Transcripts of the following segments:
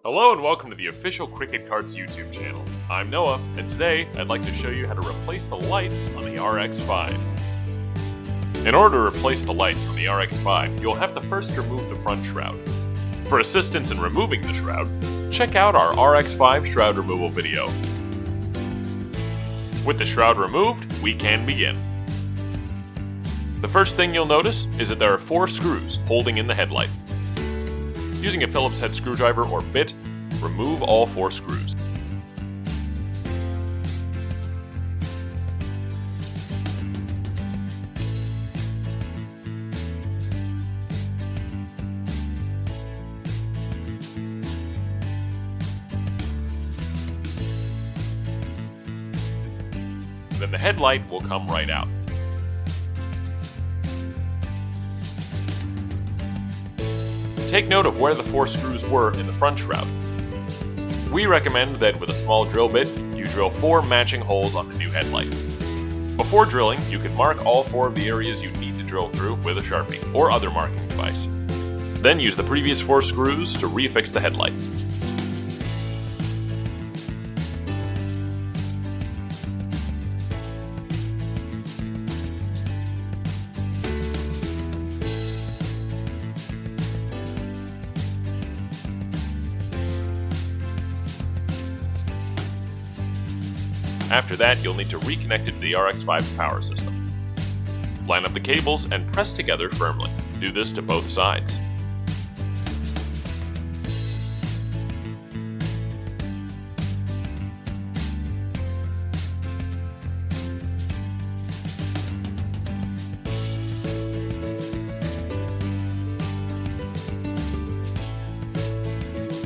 Hello and welcome to the official Cricket Cart's YouTube channel. I'm Noah, and today I'd like to show you how to replace the lights on the RX5. In order to replace the lights on the RX5, you'll have to first remove the front shroud. For assistance in removing the shroud, check out our RX5 shroud removal video. With the shroud removed, we can begin. The first thing you'll notice is that there are 4 screws holding in the headlight. Using a Phillips head screwdriver or bit, remove all 4 screws. Then the headlight will come right out. Take note of where the 4 screws were in the front shroud. We recommend that with a small drill bit, you drill 4 matching holes on the new headlight. Before drilling, you can mark all 4 of the areas you need to drill through with a Sharpie or other marking device. Then use the previous 4 screws to refix the headlight. After that, you'll need to reconnect it to the RX5's power system. Line up the cables and press together firmly. Do this to both sides.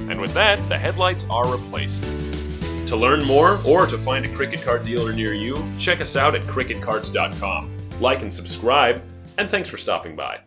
And with that, the headlights are replaced. To learn more, or to find a Cricket Cart dealer near you, check us out at cricketcarts.com. Like and subscribe, and thanks for stopping by.